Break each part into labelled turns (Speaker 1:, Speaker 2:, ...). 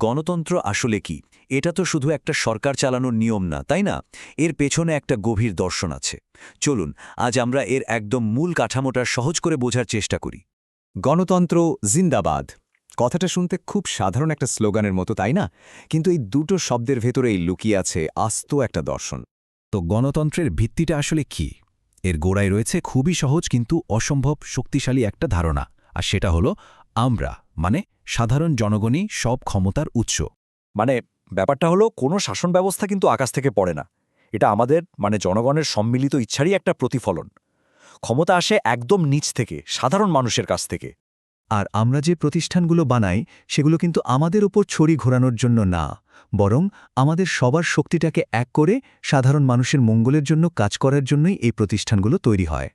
Speaker 1: গণতন্ত্র আসলে কি? এটা তো শুধু একটা সরকার চালানোর নিয়ম না, তাই না? এর পেছনে একটা গভীর দর্শন আছে। চলুন আজ আমরা এর একদম মূল কাঠামোটা সহজ করে বোঝার চেষ্টা করি।
Speaker 2: গণতন্ত্র জিন্দাবাদ কথাটা শুনতে খুব সাধারণ একটা স্লোগানের মতো, তাই না? কিন্তু এই দুটো শব্দের ভেতরেই লুকিয়ে আছে আস্ত একটা দর্শন।
Speaker 3: তো গণতন্ত্রের ভিত্তিটা আসলে কি? এর গোড়ায় রয়েছে খুবই সহজ কিন্তু অসম্ভব শক্তিশালী একটা ধারণা, আর সেটা হলো আমরা, মানে সাধারণ জনগণই সব ক্ষমতার উৎস।
Speaker 1: মানে ব্যাপারটা হলো কোনো শাসন ব্যবস্থা কিন্তু আকাশ থেকে পড়ে না। এটা আমাদের জনগণের সম্মিলিত ইচ্ছারই একটা প্রতিফলন। ক্ষমতা আসে একদম নিচ থেকে, সাধারণ মানুষের কাছ থেকে।
Speaker 2: আর আমরা যে প্রতিষ্ঠানগুলো বানাই সেগুলো কিন্তু আমাদের ওপর ছড়ি ঘোরানোর জন্য না, বরং আমাদের সবার শক্তিটাকে এক করে সাধারণ মানুষের মঙ্গলের জন্য কাজ করার জন্যই এই প্রতিষ্ঠানগুলো তৈরি হয়।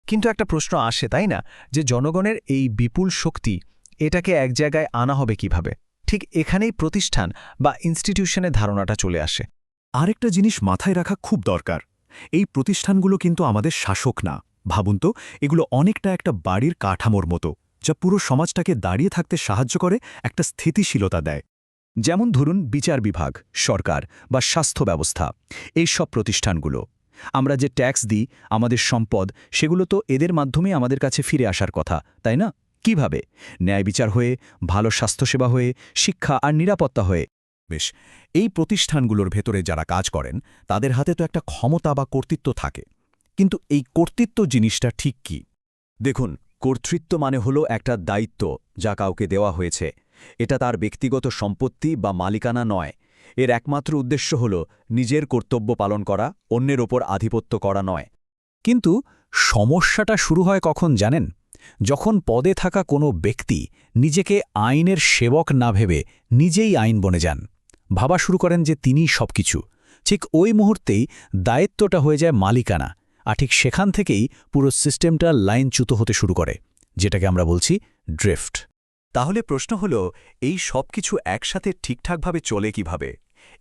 Speaker 3: কিন্তু একটা প্রশ্ন আসে, তাই না, যে জনগণের এই বিপুল শক্তি এটাকে এক জায়গায় আনা হবে কিভাবে? ঠিক এখানেই প্রতিষ্ঠান বা ইনস্টিটিউশনের ধারণাটা চলে আসে।
Speaker 2: আরেকটা জিনিস মাথায় রাখা খুব দরকার, এই প্রতিষ্ঠানগুলো কিন্তু আমাদের শাসক না। ভাবুন তো, এগুলো অনেকটা একটা বাড়ির কাঠামোর মতো, যা পুরো সমাজটাকে দাঁড়িয়ে থাকতে সাহায্য করে, একটা স্থিতিশীলতা দেয়। যেমন ধরুন বিচার বিভাগ, সরকার বা স্বাস্থ্য ব্যবস্থা, এই সব প্রতিষ্ঠানগুলো। আমরা যে ট্যাক্স দিই, আমাদের সম্পদ, সেগুলো তো এদের মাধ্যমে আমাদের কাছে ফিরে আসার কথা, তাই না? কিভাবে? ন্যায় বিচার হয়ে, ভালো স্বাস্থ্যসেবা হয়ে, শিক্ষা আর নিরাপত্তা হয়ে। বেশ, এই প্রতিষ্ঠানগুলোর ভেতরে যারা কাজ করেন তাদের হাতে তো একটা ক্ষমতা বা কর্তৃত্ব থাকে। কিন্তু এই কর্তৃত্ব জিনিসটা ঠিক কি? দেখুন, কর্তৃত্ব মানে হলো একটা দায়িত্ব যা কাউকে দেওয়া হয়েছে। এটা তার ব্যক্তিগত সম্পত্তি বা মালিকানা নয়। এর একমাত্র উদ্দেশ্য হল নিজের কর্তব্য পালন করা, অন্যের ওপর আধিপত্য করা নয়।
Speaker 3: কিন্তু সমস্যাটা শুরু হয় কখন জানেন? যখন পদে থাকা কোনো ব্যক্তি নিজেকে আইনের সেবক না ভেবে নিজেই আইন বনে যান, ভাবা শুরু করেন যে তিনিই সবকিছু। ঠিক ওই মুহূর্তেই দায়িত্বটা হয়ে যায় মালিকানা, আর ঠিক সেখান থেকেই পুরো সিস্টেমটা লাইনচ্যুত হতে শুরু করে, যেটাকে আমরা বলছি ড্রিফট।
Speaker 1: তাহলে প্রশ্ন হল, এই সব কিছু একসাথে ঠিকঠাকভাবে চলে কিভাবে?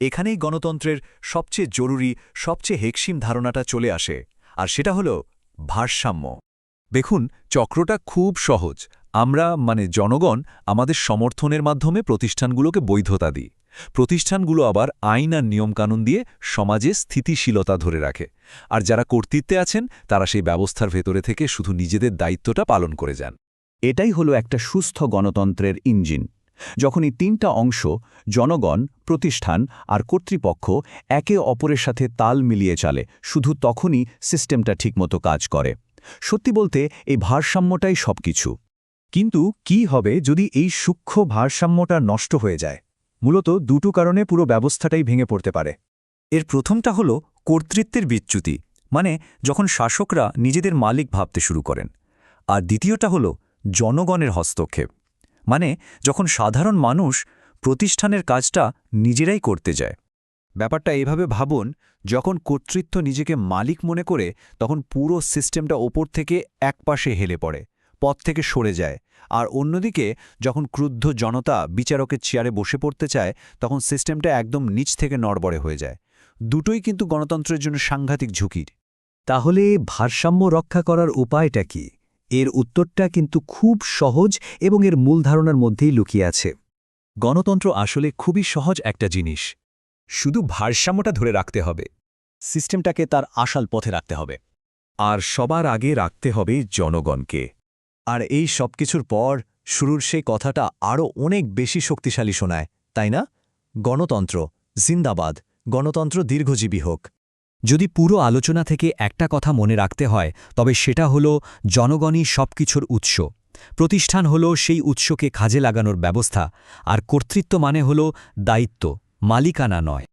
Speaker 1: এখানেই গণতন্ত্রের সবচেয়ে জরুরি, সবচেয়ে হেকসিম ধারণাটা চলে আসে, আর সেটা হল ভারসাম্য। দেখুন, চক্রটা খুব সহজ। আমরা জনগণ আমাদের সমর্থনের মাধ্যমে প্রতিষ্ঠানগুলোকে বৈধতা দিই। প্রতিষ্ঠানগুলো আবার আইন আর নিয়মকানুন দিয়ে সমাজে স্থিতিশীলতা ধরে রাখে। আর যারা কর্তৃত্বে আছেন তারা সেই ব্যবস্থার ভেতরে থেকে শুধু নিজেদের দায়িত্বটা পালন করে যান।
Speaker 2: এটাই হলো একটা সুস্থ গণতন্ত্রের ইঞ্জিন। যখনই তিনটা অংশ, জনগণ, প্রতিষ্ঠান আর কর্তৃপক্ষ, একে অপরের সাথে তাল মিলিয়ে চলে, শুধু তখনই সিস্টেমটা ঠিকমতো কাজ করে। সত্যি বলতে এই ভারসাম্যটাই সবকিছু। কিন্তু কি হবে যদি এই সূক্ষ্ম ভারসাম্যটা নষ্ট হয়ে যায়? মূলত দুটো কারণে পুরো ব্যবস্থাটাই ভেঙে পড়তে পারে।
Speaker 1: এর প্রথমটা হল কর্তৃত্বের বিচ্যুতি, যখন শাসকরা নিজেদের মালিক ভাবতে শুরু করেন। আর দ্বিতীয়টা হল জনগণের হস্তক্ষেপ, যখন সাধারণ মানুষ প্রতিষ্ঠানের কাজটা নিজেরাই করতে যায়। ব্যাপারটা এভাবে ভাবুন, যখন কর্তৃত্ব নিজেকে মালিক মনে করে, তখন পুরো সিস্টেমটা ওপর থেকে একপাশে হেলে পড়ে, পথ থেকে সরে যায়। আর অন্যদিকে যখন ক্রুদ্ধ জনতা বিচারকের চেয়ারে বসে পড়তে চায়, তখন সিস্টেমটা একদম নিচ থেকে নড়বড়ে হয়ে যায়। দুটোই কিন্তু গণতন্ত্রের জন্য সাংঘাতিক ঝুঁকির।
Speaker 2: তাহলে ভারসাম্য রক্ষা করার উপায়টা কি? এর উত্তরটা কিন্তু খুব সহজ এবং এর মূল ধারণার মধ্যেই লুকিয়ে আছে।
Speaker 1: গণতন্ত্র আসলে খুবই সহজ একটা জিনিস। শুধু ভারসাম্যটা ধরে রাখতে হবে,
Speaker 2: সিস্টেমটাকে তার আসল পথে রাখতে হবে।
Speaker 1: আর সবার আগে রাখতে হবে জনগণকে।
Speaker 2: আর এই সব কিছুর পর শুরুর সেই কথাটা আরও অনেক বেশি শক্তিশালী শোনায়, তাই না? গণতন্ত্র জিন্দাবাদ, গণতন্ত্র দীর্ঘজীবী হোক।
Speaker 3: যদি পুরো আলোচনা থেকে একটা কথা মনে রাখতে হয়, তবে সেটা হলো জনগণই সবকিছুর উৎস। প্রতিষ্ঠান হলো সেই উৎসকে কাজে লাগানোর ব্যবস্থা, আর কর্তৃত্ব মানে হলো দায়িত্ব, মালিকানা নয়।